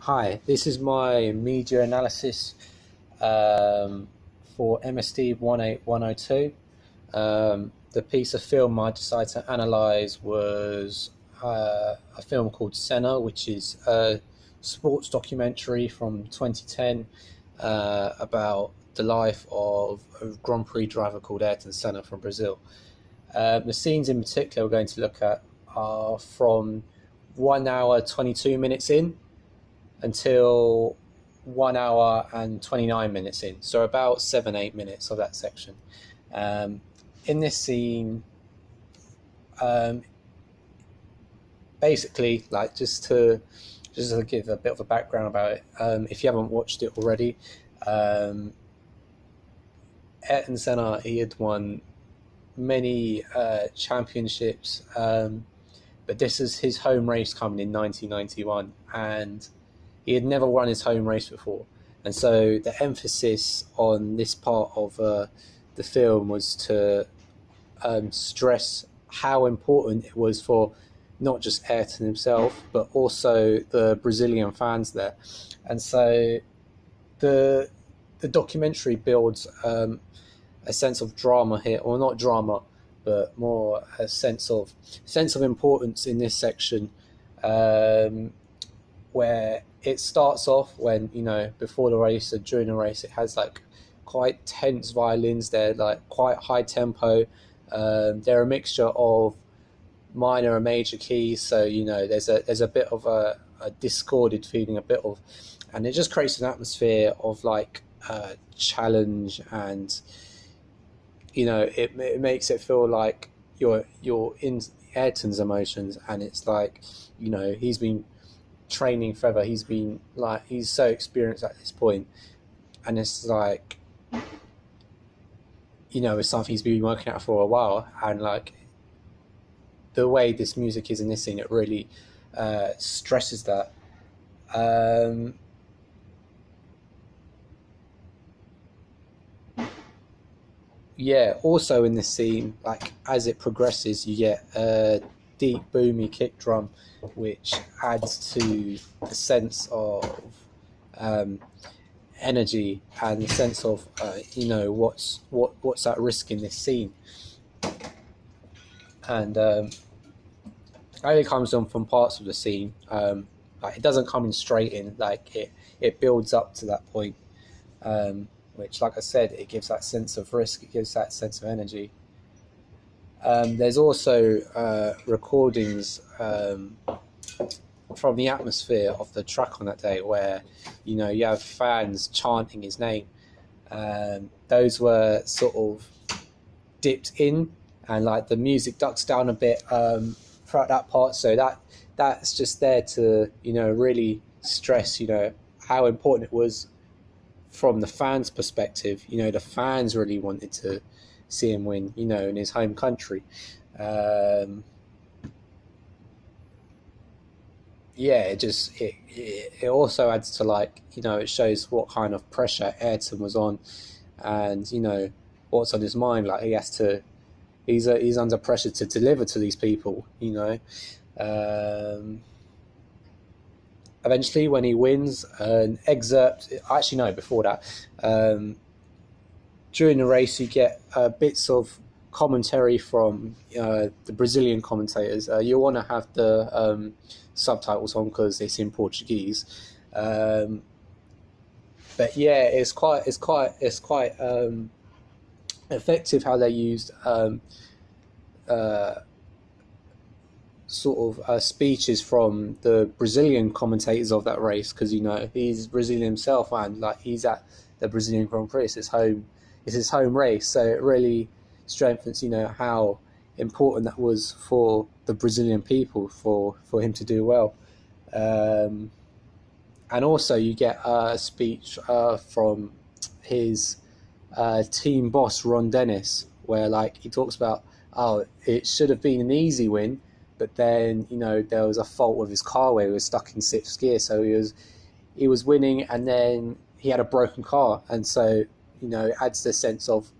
Hi, this is my media analysis for MSD18102. The piece of film I decided to analyse was a film called Senna, which is a sports documentary from 2010 about the life of a Grand Prix driver called Ayrton Senna from Brazil. The scenes in particular we're going to look at are from 1 hour 22 minutes in until 1 hour and 29 minutes in, so about 7-8 minutes of that section. In this scene, basically, like just to give a bit of a background about it, if you haven't watched it already, Ayrton Senna, he had won many championships, but this is his home race coming in 1991, and he had never won his home race before. And so the emphasis on this part of the film was to stress how important it was for not just Ayrton himself, but also the Brazilian fans there. And so the documentary builds a sense of drama here, or not drama, but more a sense of importance in this section, where it starts off when, before the race and during the race, it has like quite tense violins. They're like quite high tempo. They're a mixture of minor and major keys, so there's a bit of a discorded feeling, and it just creates an atmosphere of like challenge, and it makes it feel like you're in Ayrton's emotions, and it's like he's been training forever. He's so experienced at this point, and it's like it's something he's been working at for a while, and like the way this music is in this scene, it really stresses that. Also in this scene, like as it progresses, you get a deep boomy kick drum, which adds to the sense of energy and the sense of what's at risk in this scene. And it only comes on from parts of the scene. Like it doesn't come in straight in. Like it builds up to that point, which, like I said, it gives that sense of risk. It gives that sense of energy. There's also recordings from the atmosphere of the track on that day, where you have fans chanting his name. Those were sort of dipped in, and like the music ducks down a bit throughout that part, so that's just there to really stress how important it was from the fans' perspective. The fans really wanted to see him win in his home country. It also adds to, like, it shows what kind of pressure Ayrton was on, and what's on his mind. Like he's under pressure to deliver to these people. Eventually, when he wins, an excerpt. Actually, no. Before that, during the race, you get bits of commentary from the Brazilian commentators. You want to have the subtitles on because it's in Portuguese. But yeah, it's quite effective how they used sort of speeches from the Brazilian commentators of that race, because he's Brazilian himself, and like he's at the Brazilian Grand Prix. It's his home race, so it really strengthens how important that was for the Brazilian people, for him to do well. And also you get a speech from his team boss, Ron Dennis, where like he talks about, it should have been an easy win, but then there was a fault with his car where he was stuck in sixth gear, so he was winning, and then he had a broken car, and so it adds the sense of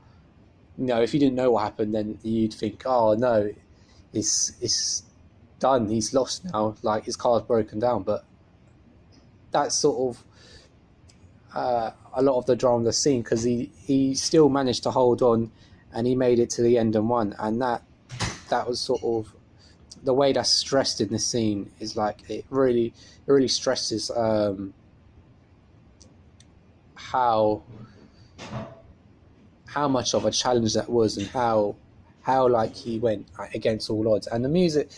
if you didn't know what happened, then you'd think, oh no, it's done, he's lost now, like his car's broken down. But that's sort of a lot of the drama of the scene, because he still managed to hold on, and he made it to the end and won. And that was sort of the way that's stressed in this scene, is like it really stresses how much of a challenge that was, and how like he went against all odds. And the music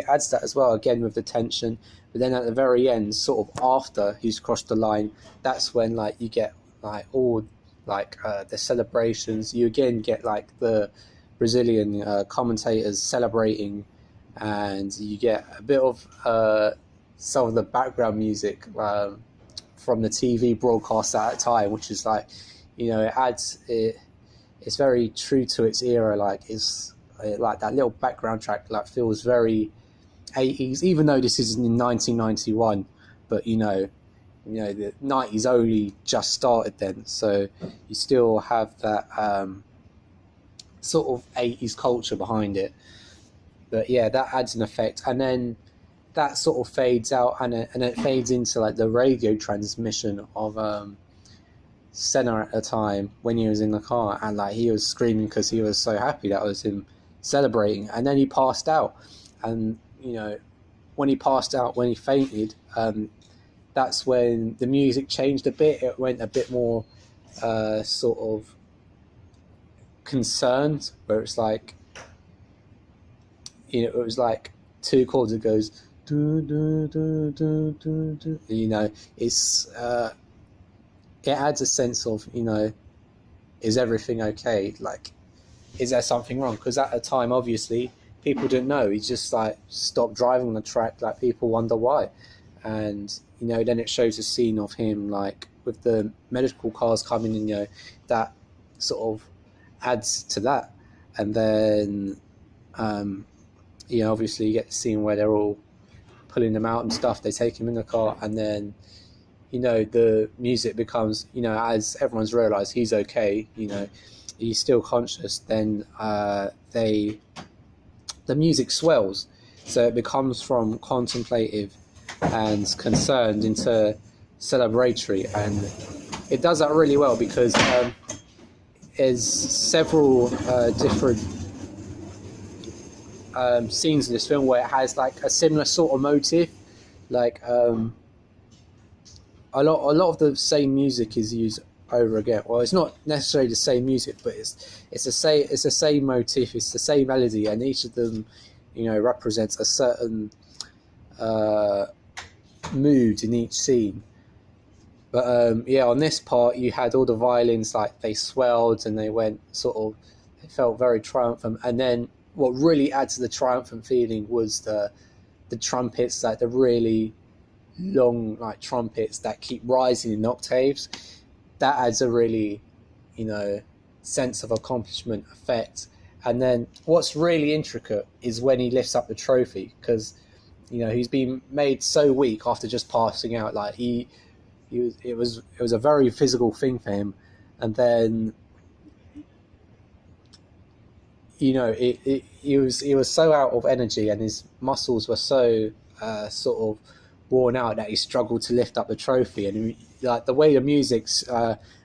adds that as well, again with the tension. But then at the very end, sort of after he's crossed the line, that's when like you get like all like the celebrations. You again get like the Brazilian commentators celebrating, and you get a bit of some of the background music from the TV broadcast at that time, which is like, it's very true to its era. Like it's like that little background track like feels very 80s, even though this is in 1991. But the 90s only just started then, so you still have that sort of 80s culture behind it. But yeah, that adds an effect, and then that sort of fades out, and it fades into like the radio transmission of Senna at the time when he was in the car, and like he was screaming because he was so happy. That was him celebrating. And then he passed out, and when he passed out, when he fainted, that's when the music changed a bit. It went a bit more sort of concerned, where it's like, it was like two chords. It goes do do do do do do. It's it adds a sense of, is everything okay? Like, is there something wrong? Because at the time, obviously, people didn't know. He just like stopped driving on the track. Like, people wonder why. And then it shows a scene of him like with the medical cars coming in. That sort of adds to that. And then obviously you get the scene where they're all pulling him out and stuff. They take him in the car, and then the music becomes, as everyone's realised he's okay, he's still conscious, then the music swells. So it becomes from contemplative and concerned into celebratory, and it does that really well, because there's several different scenes in this film where it has like a similar sort of motive, like a lot of the same music is used over again. Well, it's not necessarily the same music, but it's the same motif, it's the same melody, and each of them, represents a certain mood in each scene. But on this part, you had all the violins, like they swelled and they went they felt very triumphant. And then what really adds to the triumphant feeling was the trumpets, like the really long like trumpets that keep rising in octaves. That adds a really sense of accomplishment effect. And then what's really intricate is when he lifts up the trophy, because he's been made so weak after just passing out. Like it was a very physical thing for him, and then he was so out of energy, and his muscles were so sort of worn out that he struggled to lift up the trophy. And like the way the music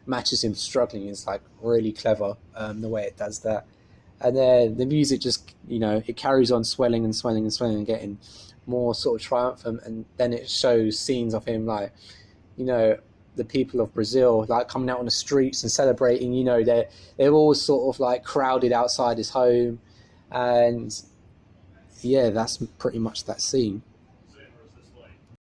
matches him struggling is like really clever, the way it does that. And then the music just it carries on swelling and swelling and swelling and getting more sort of triumphant. And then it shows scenes of him like the people of Brazil like coming out on the streets and celebrating. They're all sort of like crowded outside his home, and yeah, that's pretty much that scene.